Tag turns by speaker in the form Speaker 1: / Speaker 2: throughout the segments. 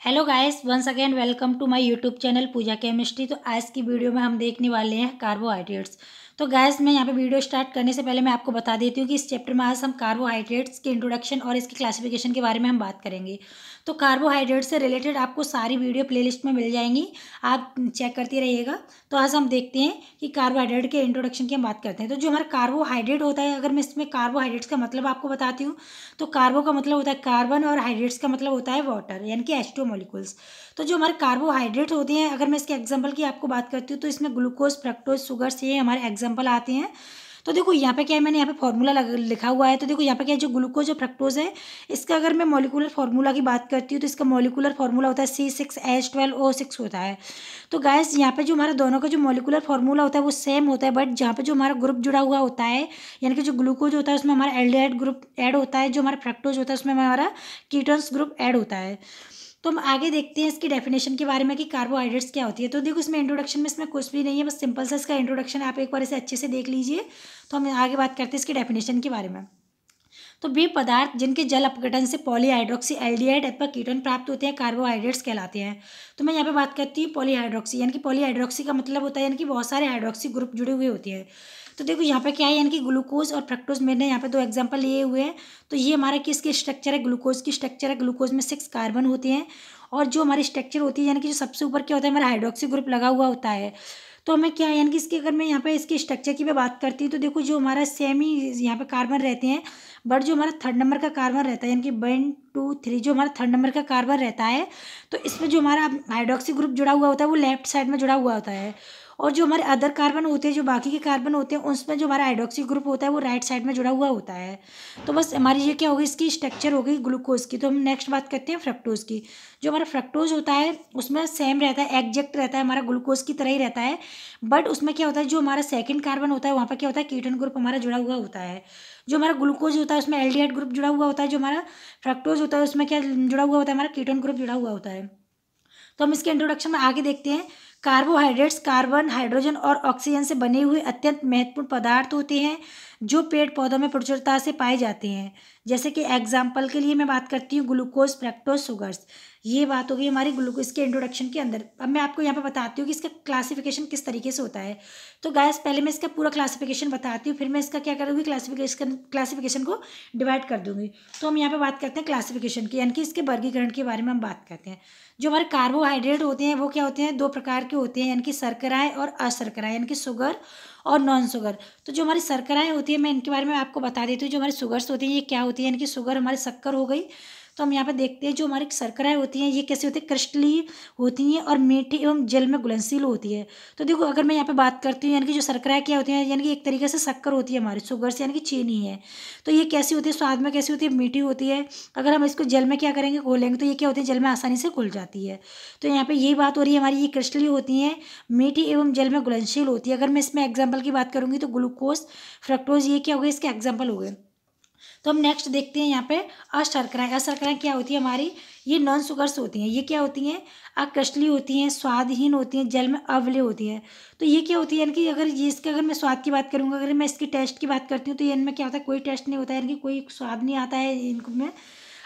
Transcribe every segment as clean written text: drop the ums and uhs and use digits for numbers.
Speaker 1: Hello guys, once again welcome to my YouTube channel Pooja chemistry. तो आज की video में हम देखने वाले हैं कार्बोहाइड्रेट्स। तो गाइस, मैं यहाँ पे वीडियो स्टार्ट करने से पहले मैं आपको बता देती हूँ कि इस चैप्टर में आज हम कार्बोहाइड्रेट्स के इंट्रोडक्शन और इसकी क्लासिफिकेशन के बारे में हम बात करेंगे। तो कार्बोहाइड्रेट्स से रिलेटेड आपको सारी वीडियो प्लेलिस्ट में मिल जाएंगी, आप चेक करते रहिएगा। तो आज हम देखते हैं कि कार्बोहाइड्रेट के इंट्रोडक्शन की हम बात करते हैं। तो जो हमारा कार्बोहाइड्रेट होता है, अगर मैं इसमें कार्बोहाइड्रेट्स का मतलब आपको बताती हूँ, तो कार्बो का मतलब होता है कार्बन और हाइड्रेट्स का मतलब होता है वाटर, यानी कि H2 मॉलिक्यूल्स। तो जो हमारे कार्बोहाइड्रेट होते हैं, अगर मैं इसके एग्जांपल की आपको बात करती हूँ, तो इसमें ग्लूकोज, फ्रक्टोज, शुगर्स, ये हमारे एग्जांपल आते हैं। तो देखो यहाँ पे क्या है, मैंने यहाँ पे फॉर्मूला लिखा हुआ है। तो देखो यहाँ पे क्या है, जो ग्लूकोज और फ्रक्टोज है, इसका अगर मैं मॉलिक्यूलर फार्मूला की बात करती हूँ, तो इसका मॉलिक्यूलर फार्मूला होता है C6H12O6 होता है। तो गैस यहाँ पे जो हमारा दोनों का जो मॉलिक्यूलर फार्मूला होता है वो सेम होता है, बट जहाँ पे जो हमारा ग्रुप जुड़ा हुआ होता है, यानी कि जो ग्लूकोज होता है उसमें हमारा एल्डिहाइड ग्रुप ऐड होता है, जो हमारा फ्रक्टोज होता है उसमें हमारा कीटोन्स ग्रुप ऐड होता है। तो हम आगे देखते हैं इसकी डेफिनेशन के बारे में कि कार्बोहाइड्रेट्स क्या होती है। तो देखो इसमें इंट्रोडक्शन में इसमें कुछ भी नहीं है, बस सिंपल सा इसका इंट्रोडक्शन आप एक बार इसे अच्छे से देख लीजिए। तो हम आगे बात करते हैं इसकी डेफिनेशन के बारे में। तो वे पदार्थ जिनके जल अपघटन से पॉलीहाइड्रोक्सी एल्डिहाइड अथवा कीटोन प्राप्त होते हैं कार्बोहाइड्रेट्स कहलाते हैं। तो मैं यहाँ पे बात करती हूँ पॉलीहाइड्रोक्सी, यानी कि पॉलीहाइड्रोक्सी का मतलब होता है यानी कि बहुत सारे हाइड्रोक्सी ग्रुप जुड़े हुए होते हैं। तो देखो यहाँ पे क्या है, यानी कि ग्लूकोज और फ्रक्टोज, मैंने यहाँ पे दो एग्जांपल लिए हुए हैं। तो ये हमारा किसकी स्ट्रक्चर है, ग्लूकोज की स्ट्रक्चर है। ग्लूकोज में 6 कार्बन होते हैं, और जो हमारी स्ट्रक्चर होती है, यानी कि जो सबसे ऊपर क्या होता है, हमारा हाइड्रोक्सी ग्रुप लगा हुआ होता है। तो हमें क्या है, यानी कि इसकी अगर मैं यहाँ पे इसकी स्ट्रक्चर की मैं बात करती हूँ, तो देखो जो हमारा सेम ही यहाँ पे कार्बन रहते हैं, बट जो हमारा थर्ड नंबर का कार्बन रहता है, यानी कि 1 2 3, जो हमारा थर्ड नंबर का कार्बन रहता है, तो इसमें जो हमारा हाइड्रोक्सी ग्रुप जुड़ा हुआ होता है वो लेफ्ट साइड में जुड़ा हुआ होता है। और जो हमारे अदर कार्बन होते हैं, जो बाकी के कार्बन होते हैं, उसमें जो हमारा हाइड्रोक्सी ग्रुप होता है वो राइट साइड में जुड़ा हुआ होता है। तो बस हमारी ये क्या होगी, इसकी स्ट्रक्चर हो गई ग्लूकोज की। तो हम नेक्स्ट बात करते हैं फ्रक्टोज की। जो हमारा फ्रक्टोज होता है उसमें सेम रहता है, एग्जैक्ट रहता है, हमारा ग्लूकोज की तरह ही रहता है। बट उसमें क्या होता है, जो हमारा सेकंड कार्बन होता है वहाँ पर क्या होता है, कीटोन ग्रुप हमारा जुड़ा हुआ होता है। जो हमारा ग्लूकोज होता है उसमें एल्डिहाइड ग्रुप जुड़ा हुआ होता है। जो हमारा फ्रक्टोज होता है उसमें क्या जुड़ा हुआ होता है, हमारा कीटोन ग्रुप जुड़ा हुआ होता है। तो हम इसके इंट्रोडक्शन में आगे देखते हैं। कार्बोहाइड्रेट्स कार्बन, हाइड्रोजन और ऑक्सीजन से बने हुए अत्यंत महत्वपूर्ण पदार्थ होते हैं जो पेड़ पौधों में प्रचुरता से पाए जाते हैं। जैसे कि एग्जाम्पल के लिए मैं बात करती हूँ ग्लूकोज, फ्रक्टोज, शुगर्स। ये बात हो गई हमारी ग्लूकोज के इंट्रोडक्शन के अंदर। अब मैं आपको यहाँ पे बताती हूँ कि इसका क्लासिफिकेशन किस तरीके से होता है। तो गैस पहले मैं इसका पूरा क्लासिफिकेशन बताती हूँ, फिर मैं इसका क्या करूँगी, क्लासिफिकेशन को डिवाइड कर दूँगी। तो हम यहाँ पे बात करते हैं क्लासिफिकेशन की, यानी कि इसके वर्गीकरण के बारे में हम बात करते हैं। जो हमारे कार्बोहाइड्रेट होते हैं वो क्या होते हैं, 2 प्रकार के होते हैं, यानी कि शर्कराएं और अशर्कराएं, यानी कि शुगर और नॉन शुगर। तो जो हमारी शर्कराएं होती है, मैं इनके बारे में आपको बता देती हूँ। जो हमारी शुगर्स होती हैं ये क्या होती है, यानी कि शुगर हमारी शक्कर हो गई। तो हम यहाँ पे देखते हैं जो हमारी शर्कराएं होती हैं ये कैसी होती है, क्रिस्टलीय होती हैं और मीठी एवं जल में घुलनशील होती है। तो देखो अगर मैं यहाँ पे बात करती हूँ, यानी कि जो शर्कराएं क्या होती हैं, यानी कि एक तरीके से शक्कर होती है हमारी, शुगर्स यानी कि चीनी है। तो ये कैसी होती है, स्वाद में कैसी होती है, मीठी होती है। अगर हम इसको जल में क्या करेंगे, घोलेंगे, तो ये क्या होती है, जल में आसानी से घुल जाती है। तो यहाँ पे यही बात हो रही है हमारी, ये क्रिस्टलीय होती हैं, मीठी एवं जल में घुलनशील होती है। अगर मैं इसमें एग्जाम्पल की बात करूँगी तो ग्लूकोज, फ्रक्टोज, ये क्या हो गए, इसके एग्जाम्पल हो गए। तो हम नेक्स्ट देखते हैं यहाँ पे अशर्कराएं। अशर्कराएं क्या होती है हमारी, ये नॉन शुगर्स होती हैं। ये क्या होती हैं, अक्रिस्टलीय होती हैं, स्वादहीन होती हैं, जल में अम्लीय होती हैं। तो ये क्या होती है, यानी कि अगर ये इसके अगर मैं स्वाद की बात करूँगा, अगर मैं इसकी टेस्ट की बात करती हूँ, तो ये इनमें क्या होता है, कोई टेस्ट नहीं होता है, यानी कि कोई स्वाद नहीं आता है इनको में।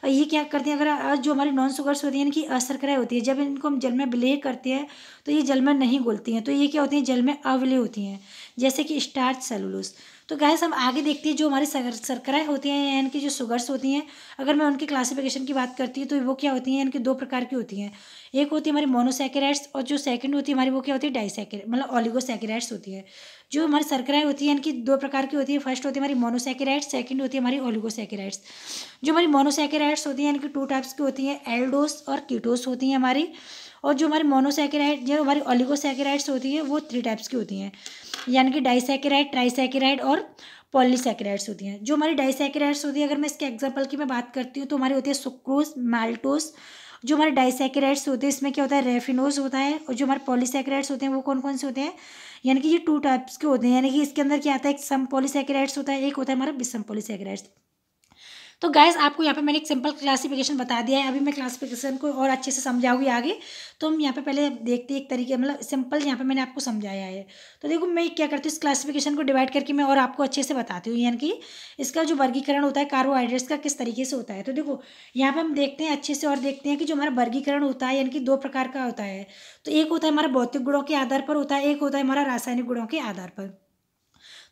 Speaker 1: ये क्या करती हैं, अगर जो हमारी नॉन शुगर्स होती हैं, यानी कि अशर्कराएं होती है, जब इनको हम जल में विलेय करते हैं तो ये जल में नहीं घुलती हैं। तो ये क्या होती हैं, जल में अम्लीय होती हैं, जैसे कि स्टार्च, सेलुलोज। तो गैस हम आगे देखते हैं जो हमारी शर्कराएं होती हैं, यानी कि जो शुगर्स होती हैं, अगर मैं उनकी क्लासिफिकेशन की बात करती हूँ तो वो क्या होती हैं, यानी कि 2 प्रकार की होती हैं। एक होती है हमारी मोनोसैकेराइड्स, और जो सेकंड होती है हमारी वो क्या होती है, डाइसैकेराइड, मतलब ओलिगोसैकेराइड्स होती है। जो हमारी शर्कराएं होती हैं, यानी कि 2 प्रकार की होती है। फर्स्ट होती है हमारी मोनोसैकेराइड्स, सेकंड होती है हमारी ओलिगोसैकेराइड्स। जो हमारी मोनोसैकेराइड्स होती हैं, यानी कि 2 टाइप्स की होती हैं, एल्डोस और कीटोस होती हैं हमारी। और जो हमारी मोनोसैकेराइड, जो हमारी ओलिगोसैकेराइड्स होती है वो 3 टाइप्स की होती हैं, यानी कि डाइसैकेराइड, ट्राइसैकेराइड और पॉलीसैकेराइड्स होती हैं। जो हमारी डाइसैकेराइड्स होती है, अगर मैं इसके एग्जांपल की मैं बात करती हूँ, तो हमारी होती है सुक्रोज, माल्टोस। जो हमारे डाइसैकेराइड्स होते हैं इसमें क्या होता है, रेफिनोज होता है। और जो हमारे पॉलीसैकेराइड्स होते हैं वो कौन कौन से होते हैं, यानी कि ये 2 टाइप्स के होते हैं। यानी कि इसके अंदर क्या आता है, एक सम पॉलीसैकेराइड्स होता है, एक होता है हमारा विषम पॉलीसैकेराइड्स। तो गाइस आपको यहाँ पे मैंने एक सिंपल क्लासिफिकेशन बता दिया है। अभी मैं क्लासिफिकेशन को और अच्छे से समझाऊंगी आगे। तो हम यहाँ पे पहले देखते हैं एक तरीके, मतलब सिंपल यहाँ पे मैंने आपको समझाया है। तो देखो मैं क्या करती हूँ, इस क्लासिफिकेशन को डिवाइड करके मैं और आपको अच्छे से बताती हूँ, यानी कि इसका जो वर्गीकरण होता है कार्बोहाइड्रेट्स का किस तरीके से होता है। तो देखो यहाँ पे हम देखते हैं अच्छे से और देखते हैं कि जो हमारा वर्गीकरण होता है यानी कि दो प्रकार का होता है। तो एक होता है हमारा भौतिक गुणों के आधार पर होता है, एक होता है हमारा रासायनिक गुणों के आधार पर।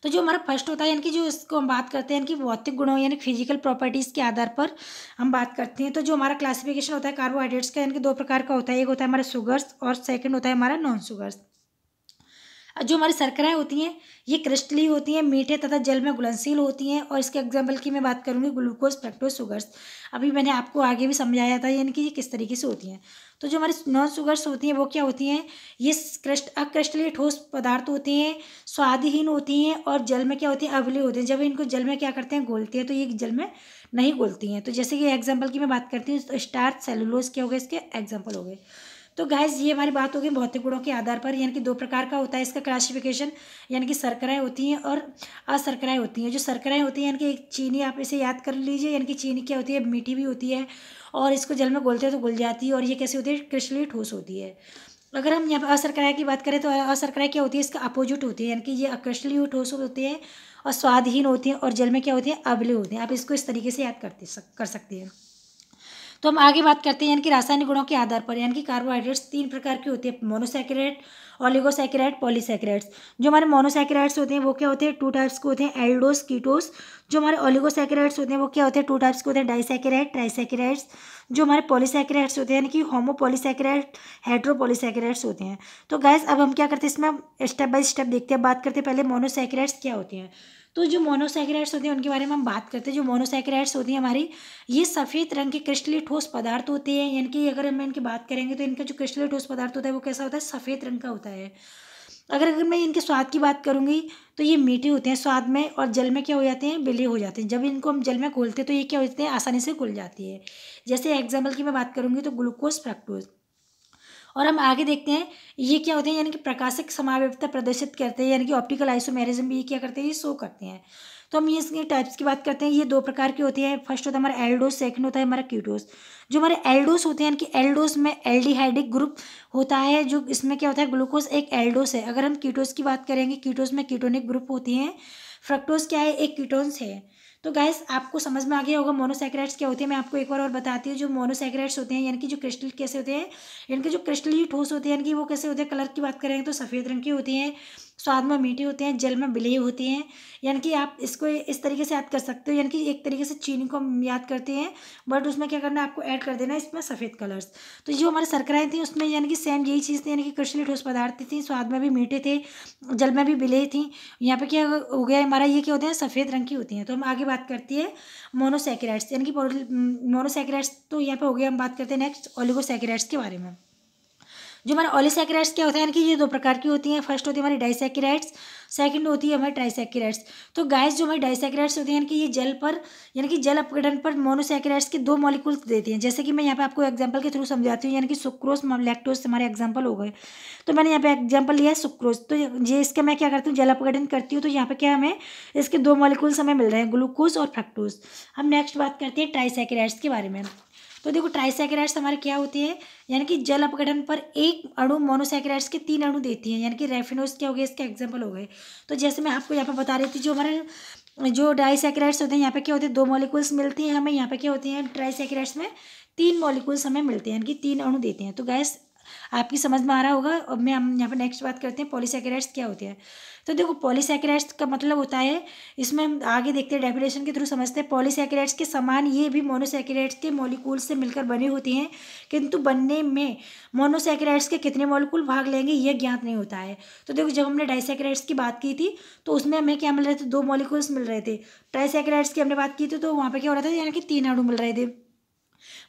Speaker 1: तो जो हमारा फर्स्ट होता है यानी कि जो इसको हम बात करते हैं यानी कि भौतिक गुणों यानी फिजिकल प्रॉपर्टीज़ के आधार पर हम बात करते हैं। तो जो हमारा क्लासिफिकेशन होता है कार्बोहाइड्रेट्स का यानी कि दो प्रकार का होता है, एक होता है हमारा शुगर्स और सेकंड होता है हमारा नॉन शुगर्स। जो हमारी शर्कराएँ होती हैं ये क्रिस्टलीय होती हैं, मीठे तथा जल में घुलनशील होती हैं। और इसके एग्जाम्पल की मैं बात करूँगी ग्लूकोज, फ्रक्टोज, शुगर्स। अभी मैंने आपको आगे भी समझाया था यानी कि ये किस तरीके से होती हैं। तो जो हमारी नॉन शुगर्स होती हैं वो क्या होती हैं, ये अक्रिस्टलीय ठोस पदार्थ होती हैं, स्वादहीन होती हैं और जल में क्या होती हैं, अम्लीय होती हैं। जब इनको जल में क्या करते हैं, घोलते हैं, तो ये जल में नहीं घुलती हैं। तो जैसे कि एग्जाम्पल की मैं बात करती हूँ, तो स्टार्च, सेलुलोज क्या हो गए, इसके एग्जाम्पल हो गए। तो गाइस ये हमारी बात होगी भौतिक गुणों के आधार पर, यानी कि दो प्रकार का होता है इसका क्लासिफिकेशन, यानी कि शर्कराएँ होती हैं और अशर्कराएँ होती हैं। जो शर्कराएँ होती हैं यानी कि एक चीनी, आप इसे याद कर लीजिए, यानी कि चीनी क्या होती है, मीठी भी होती है और इसको जल में घोलते हैं तो घुल जाती है और ये कैसी होती है, क्रिस्टलीय ठोस होती है। अगर हम यहाँ पर अशर्कराएँ की बात करें तो अशर्कराएँ क्या होती है, इसका अपोजिट होती है, यानी कि ये अक्रिस्टलीय ठोस होती है और स्वादहीन होती हैं और जल में क्या होती है, अम्लीय होती हैं। आप इसको इस तरीके से याद कर सकते हैं। तो हम आगे बात करते हैं यानी कि रासायनिक गुणों के आधार पर, यानी कि कार्बोहाइड्रेट्स तीन प्रकार की होती है, मोनोसैकेराइड, ओलिगोसैकेराइड, पॉलीसैकेराइड्स। जो हमारे मोनोसैकेराइड्स होते हैं वो क्या होते हैं, टू टाइप्स के होते हैं, एल्डोस, कीटोस। जो हमारे ओलिगोसैकेराइड्स होते हैं वो क्या होते हैं, टू टाइप्स के होते हैं, डाइसैकेराइड, ट्राइसैकेराइड्स। जो हमारे पॉलीसैकेराइड्स होते हैं यानी कि होमोपॉलीसैकेराइड, हेट्रोपॉलीसैकेराइड्स होते हैं। तो गैस अब हम क्या करते हैं, इसमें स्टेप बाय स्टेप देखते हैं। बात करते हैं पहले मोनोसैकेराइड्स क्या होती हैं। तो जो मोनोसैकेराइड्स होती हैं उनके बारे में हम बात करते हैं। जो मोनोसैकेराइड्स होती हैं हमारी, ये सफ़ेद रंग के क्रिस्टलीय ठोस पदार्थ होते हैं, यानी कि अगर हम इनकी बात करेंगे तो इनका जो क्रिस्टलीय ठोस पदार्थ होता है वो कैसा होता है, सफ़ेद रंग का होता है। अगर मैं इनके स्वाद की बात करूँगी तो ये मीठे होते हैं स्वाद में और जल में क्या हो जाते हैं, विलीय हो जाते हैं। जब इनको हम जल में घोलते हैं तो ये क्या होते हैं, आसानी से घुल जाती है। जैसे एग्जाम्पल की मैं बात करूँगी तो ग्लूकोज, फ्रक्टोज। और हम आगे देखते हैं ये क्या होते हैं, यानी कि प्रकाशिक समावेशिता प्रदर्शित करते हैं, यानी कि ऑप्टिकल आइसोमेरिज्म भी ये क्या करते हैं, ये शो करते हैं। तो हम ये इसके टाइप्स की बात करते हैं, ये दो प्रकार की होती है। फर्स्ट होता है हमारा एल्डोस, सेकंड होता है हमारा कीटोस। जो हमारे एल्डोस होते हैं यानी कि एल्डोस में एल्डिहाइडिक ग्रुप होता है, जो इसमें क्या होता है, ग्लूकोज एक एल्डोस है। अगर हम कीटोस की बात करेंगे, कीटोस में कीटोनिक ग्रुप होती हैं। फ्रक्टोज क्या है, एक कीटोन्स है। तो गाइस आपको समझ में आ गया होगा मोनोसैकेराइड्स क्या होते हैं। मैं आपको एक बार और बताती हूँ। जो मोनोसैकेराइड्स होते हैं यानी कि जो क्रिस्टल कैसे होते हैं, इनके जो क्रिस्टलीय ठोस होते हैं यानी कि वो कैसे होते हैं, कलर की बात करेंगे तो सफ़ेद रंग की होती हैं, स्वाद में मीठे होते हैं, जल में विलीय होती हैं। यानी कि आप इसको इस तरीके से याद कर सकते हो, यानी कि एक तरीके से चीनी को हम याद करते हैं, बट उसमें क्या करना है, आपको ऐड कर देना है इसमें सफ़ेद कलर्स। तो जो हमारे शर्कराएँ थी उसमें यानी कि सेम यही चीज़ थी, यानी कि क्रिस्टलीय ठोस पदार्थ थी, स्वाद में भी मीठे थे, जल में भी विलीय थी। यहाँ पे क्या हो गया हमारा, ये क्या होते हैं, सफ़ेद रंग की होती हैं। तो हम आगे बात करती है मोनोसैकेराइड्स, यानी कि मोनोसैकेराइड्स। तो यहाँ पे हो गया, हम बात करते हैं नेक्स्ट ओलिगोसैकेराइड्स के बारे में। जो हमारे ओलिसैकेराइड्स क्या होता है, यानी कि ये दो प्रकार की होती हैं। फर्स्ट होती है हमारी डाइसैकेराइड्स, सेकंड होती है हमारी ट्राइसैकेराइड्स। तो गाइस जो हमारी डाइसैकेराइड्स होती हैं यानी कि ये जल पर, यानी कि जल अपघटन पर मोनोसैकेराइड्स के दो मॉलिक्यूल्स देती हैं। जैसे कि मैं यहाँ पे आपको एग्जांपल के थ्रू समझाती हूँ, यानी कि सुक्रोज, लैक्टोज हमारे एग्जांपल हो गए। तो मैंने यहाँ पे एग्जांपल लिया है सुक्रोज। तो ये इसका मैं क्या करती हूँ, जल अपघटन करती हूँ, तो यहाँ पे क्या हमें इसके दो मॉलिक्यूल्स हमें मिल रहे हैं, ग्लूकोज और फ्रक्टोज। हम नेक्स्ट बात करते हैं ट्राइसैकेराइड्स के बारे में। तो देखो ट्राइसैकेराइड्स हमारे क्या होती है, यानी कि जल अपघटन पर एक अणु मोनोसैकेराइड्स के तीन अणु देती हैं, यानी कि रेफिनोज क्या हो गए, इसके एग्जांपल हो गए। तो जैसे मैं आपको यहाँ पे बता रही थी, जो हमारे जो डाइसैकेराइड्स होते हैं यहाँ पे क्या होते हैं, दो मॉलिक्यूल्स मिलती हैं हमें। यहाँ पे क्या होती हैं, ट्राइसैकेराइड्स में तीन मॉलिक्यूल्स हमें मिलते हैं, यानी कि तीन अणु देते हैं। तो गैस आपकी समझ में आ रहा होगा। अब मैं हम यहाँ पे नेक्स्ट बात करते हैं पॉलीसैकेराइड्स क्या होते हैं। तो देखो पॉलीसैकेराइड्स का मतलब होता है, इसमें हम आगे देखते हैं, डेफिनेशन के थ्रू समझते हैं। पॉलीसैकेराइड्स के समान ये भी मोनोसैकेराइड्स के मॉलिक्यूल से मिलकर बनी होती हैं, किंतु बनने में मोनोसैकेराइड्स के कितने मॉलिक्यूल भाग लेंगे ये ज्ञात नहीं होता है। तो देखो जब हमने डाइसैकेराइड्स की बात की थी तो उसमें हमें क्या मिल रहे थे, दो मॉलिक्यूल्स मिल रहे थे। ट्राइसैकेराइड्स की हमने बात की थी तो वहाँ पर क्या हो रहा था, यानी कि तीन अणु मिल रहे थे।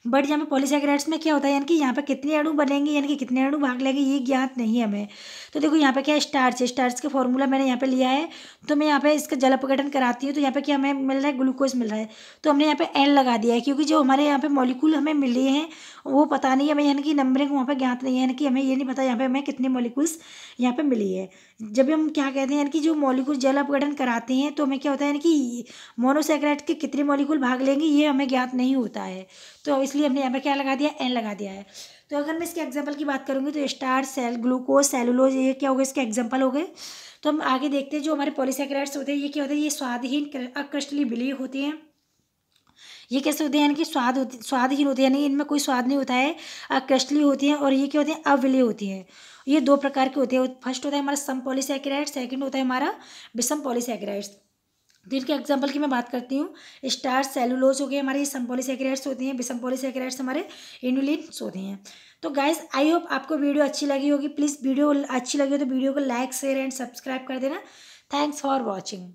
Speaker 1: बट यहाँ पे पॉलीसैकेराइड्स में क्या होता है, यानी कि यहाँ पे कितने अणु बनेंगे, यानी कि कितने अणु भाग लेंगे, ये ज्ञात नहीं है हमें। तो देखो यहाँ पे क्या है, स्टार्च है, स्टार्च का फॉर्मूला मैंने यहाँ पे लिया है। तो मैं यहाँ पे इसका जल अपघटन कराती हूँ, तो यहाँ पे क्या हमें मिल रहा है, ग्लूकोज मिल रहा है। तो हमने यहाँ पे एन लगा दिया है, क्योंकि जो हमारे यहाँ पे मॉलिक्यूल हमें मिले हैं वो पता नहीं है हमें, यानी कि नंबरिंग वहाँ पे ज्ञात नहीं है, यानी कि हमें ये नहीं पता यहाँ पे हमें कितने मॉलिक्यूल्स यहाँ पे मिली है। जब हम क्या कहते हैं, यानी कि जो मॉलिक्यूल जल अपघटन कराते हैं तो हमें क्या होता है, यानी कि मोनोसैकेराइड के कितने मॉलिक्यूल भाग लेंगे ये हमें ज्ञात नहीं होता है। तो इसलिए हमने यहाँ पे क्या लगा दिया, एन लगा दिया है। तो अगर मैं इसके एग्जाम्पल की बात करूँगी तो स्टार्च, सेल, ग्लूकोज, सेलुलोज, ये क्या हो गए, इसके एग्जाम्पल हो गए। तो हम आगे देखते हैं, जो हमारे पॉलीसैकेराइड्स होते हैं ये क्या होते हैं, ये स्वादहीन अकृष्टलीय विलीय होती हैं। ये कैसे होते हैं, यानी कि स्वादहीन होती है, यानी इनमें कोई स्वाद नहीं होता है, अकृष्टलीय होती हैं। और ये क्या होती हैं, अविलीय होती हैं। ये दो प्रकार के होते हैं। फर्स्ट होता है हमारा सम पॉलीसैकेराइड, सेकंड होता है हमारा विषम पॉलीसैकेराइड्स। तो इनके एग्जाम्पल की मैं बात करती हूँ, स्टार्च, सेलुलोज हो गए हमारे, ये सम पॉलीसैकेराइड्स होती हैं। विषम पॉलीसैकेराइड्स हमारे इनुलिन्स होते हैं। तो गाइस आई होप आपको वीडियो अच्छी लगी होगी। प्लीज़ वीडियो अच्छी लगी हो तो वीडियो को लाइक, शेयर एंड सब्सक्राइब कर देना। Thanks for watching.